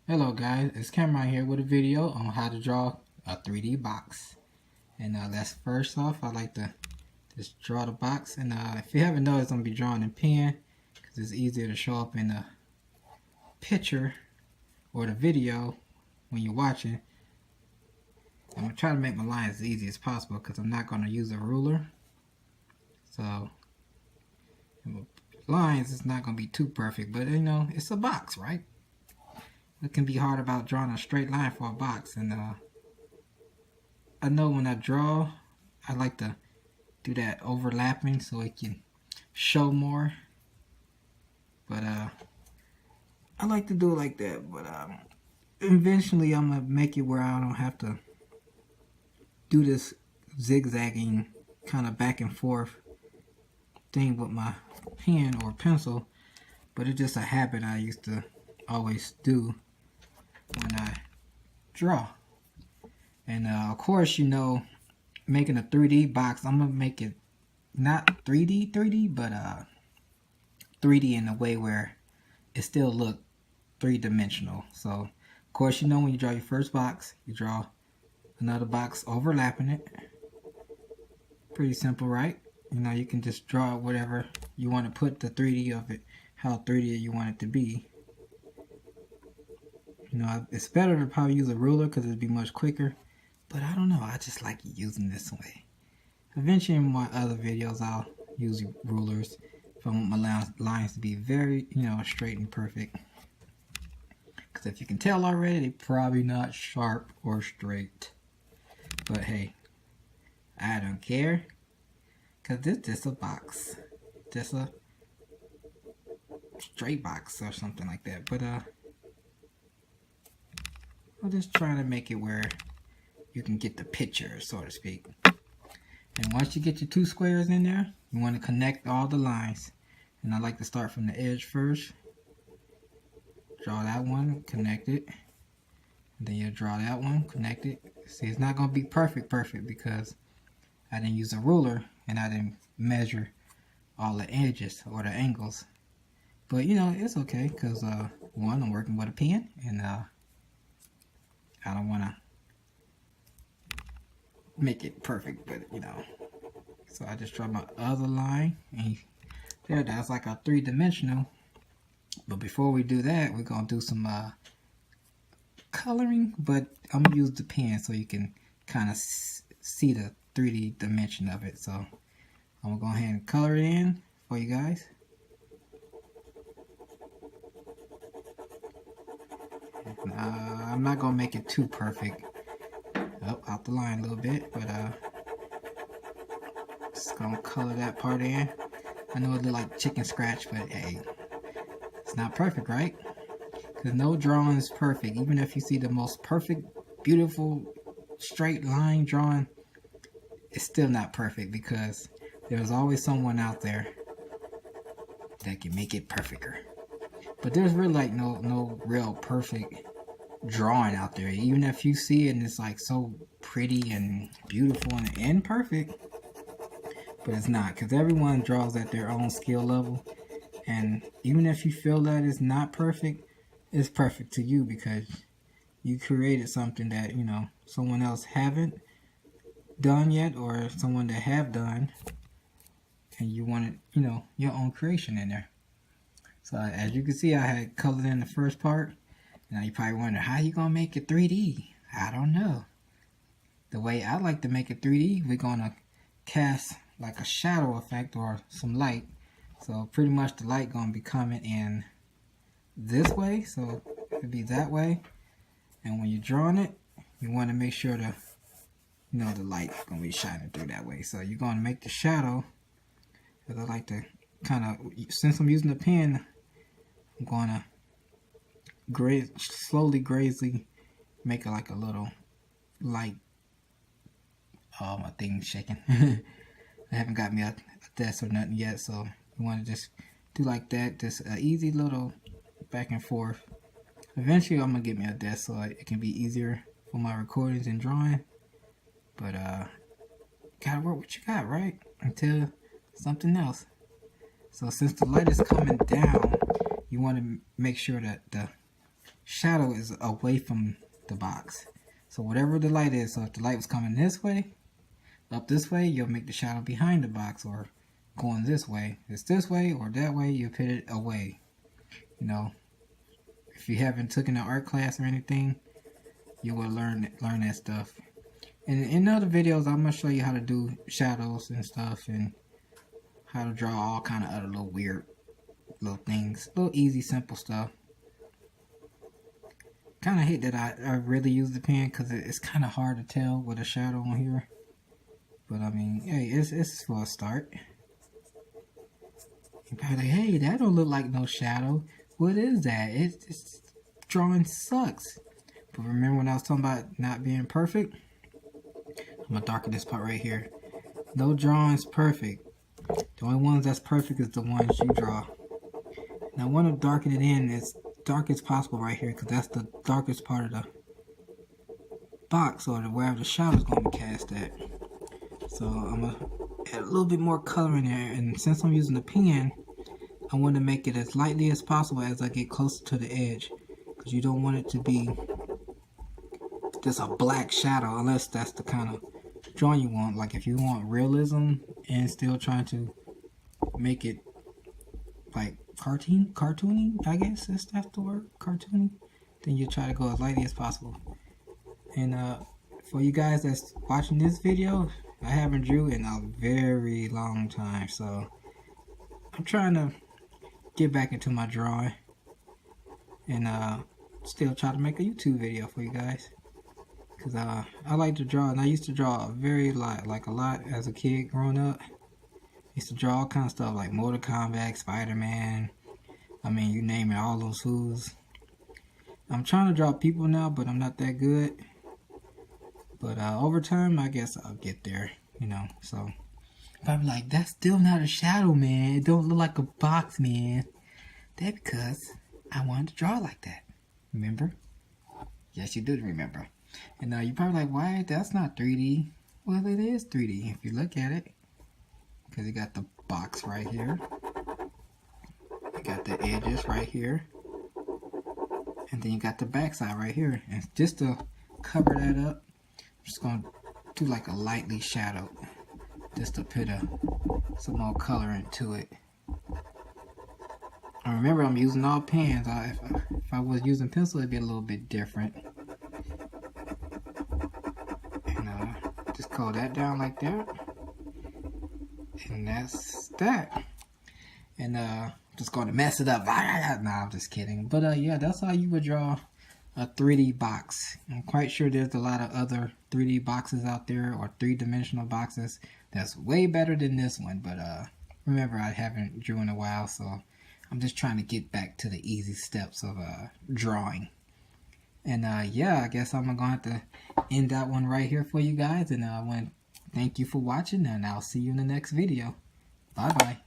Hello guys, it's Cameron here with a video on how to draw a 3D box. And let's first off, I like to just draw the box. And if you haven't noticed, I'm going to be drawing in pen because it's easier to show up in the picture or the video when you're watching. I'm going to try to make my lines as easy as possible because I'm not going to use a ruler. So lines is not going to be too perfect, but you know, it's a box, right? It can be hard about drawing a straight line for a box, and I know when I draw, I like to do that overlapping so it can show more. But I like to do it like that. But eventually, I'm gonna make it where I don't have to do this zigzagging kind of back and forth thing with my pen or pencil. But it's just a habit I used to always do when I draw. And of course, you know, making a 3D box, I'm gonna make it not 3D, but 3D in a way where it still look three-dimensional. So of course, you know, when you draw your first box, you draw another box overlapping it. Pretty simple, right? You know, you can just draw whatever you want to put the 3D of it, how 3D you want it to be. You know, it's better to probably use a ruler because it'd be much quicker. But I don't know, I just like using this way. Eventually in my other videos, I'll use rulers if I want my lines to be very, you know, straight and perfect. Because if you can tell already, they're probably not sharp or straight. But hey, I don't care. Because this is just a box. Just a straight box or something like that. But I'm just trying to make it where you can get the picture, so to speak. And once you get your two squares in there, you want to connect all the lines. And I like to start from the edge first. Draw that one, connect it. And then you draw that one, connect it. See, it's not going to be perfect because I didn't use a ruler and I didn't measure all the edges or the angles. But you know, it's okay because one, I'm working with a pen, and I don't want to make it perfect, but you know. So I just draw my other line, and there, that's like a three-dimensional. But before we do that, we're gonna do some coloring, but I'm gonna use the pen so you can kind of see the 3D dimension of it. So I'm gonna go ahead and color it in for you guys. I'm not gonna make it too perfect. Oh, out the line a little bit, but just gonna color that part in. I know it look like chicken scratch, but hey, it's not perfect, right? Because no drawing is perfect. Even if you see the most perfect, beautiful, straight line drawing, it's still not perfect because there's always someone out there that can make it perfecter. But there's really like no real perfect drawing out there. Even if you see it and it's like so pretty and beautiful and perfect, but it's not, because everyone draws at their own skill level. And even if you feel that it's not perfect, it's perfect to you because you created something that, you know, someone else haven't done yet, or someone that have done, and you wanted, you know, your own creation in there. So as you can see, I had colored in the first part. Now you probably wonder, how you gonna make it 3D? I don't know. The way I like to make it 3D, we're gonna cast like a shadow effect or some light. So pretty much the light gonna be coming in this way, so it'll be that way. And when you're drawing it, you want to make sure the, you know, the light gonna be shining through that way. So you're gonna make the shadow, because I like to kind of, since I'm using the pen, I'm gonna slowly, grazily make it like a little light. Oh, my thing's shaking. I haven't got me a desk or nothing yet, so you want to just do like that, just an easy little back and forth. Eventually I'm gonna get me a desk so it can be easier for my recordings and drawing, but gotta work what you got, right, until something else. So since the light is coming down, you want to make sure that the shadow is away from the box. So whatever the light is, so if the light was coming this way, up this way, you'll make the shadow behind the box, or going this way. If it's this way or that way, you put it away. You know, if you haven't taken an art class or anything, you will learn that stuff. And in other videos, I'm gonna show you how to do shadows and stuff, and how to draw all kind of other little weird little things, little easy, simple stuff. Kind of hate that I really use the pen, because it's kind of hard to tell with a shadow on here. But I mean, hey, it's for a start. You're probably like, hey, that don't look like no shadow. What is that? It's drawing sucks. But remember when I was talking about not being perfect? I'm gonna darken this part right here. No drawing's perfect. The only ones that's perfect is the ones you draw. Now I want to darken it in as dark as possible right here, because that's the darkest part of the box, or wherever the shadow's going to be cast at. So I'm going to add a little bit more color in there, and since I'm using the pen, I want to make it as lightly as possible as I get closer to the edge, because you don't want it to be just a black shadow, unless that's the kind of drawing you want. Like if you want realism and still trying to make it like cartoony, I guess that's the word, cartoony, then you try to go as lightly as possible. And for you guys that's watching this video, I haven't drew in a very long time, so I'm trying to get back into my drawing, and still try to make a YouTube video for you guys, because I like to draw, and I used to draw a lot as a kid growing up. I used to draw all kinds of stuff like Mortal Kombat, Spider-Man, I mean, you name it, all those who's. I'm trying to draw people now, but I'm not that good. But over time, I guess I'll get there, you know. So, but I'm like, that's still not a shadow, man. It don't look like a box, man. That's because I wanted to draw like that. Remember? Yes, you did remember. And you're probably like, why? That's not 3D. Well, it is 3D if you look at it. Because you got the box right here. You got the edges right here. And then you got the backside right here. And just to cover that up, I'm just going to do like a lightly shadow. Just to put some more color into it. And remember, I'm using all pens. If I was using pencil, it'd be a little bit different. And just color that down like that. And that's that. And just going to mess it up. Nah, I'm just kidding. But yeah, that's how you would draw a 3D box. I'm quite sure there's a lot of other 3D boxes out there, or 3-dimensional boxes, that's way better than this one. But remember, I haven't drew in a while, so I'm just trying to get back to the easy steps of drawing. And yeah, I guess I'm going to have to end that one right here for you guys. And I want to thank you for watching, and I'll see you in the next video. Bye bye.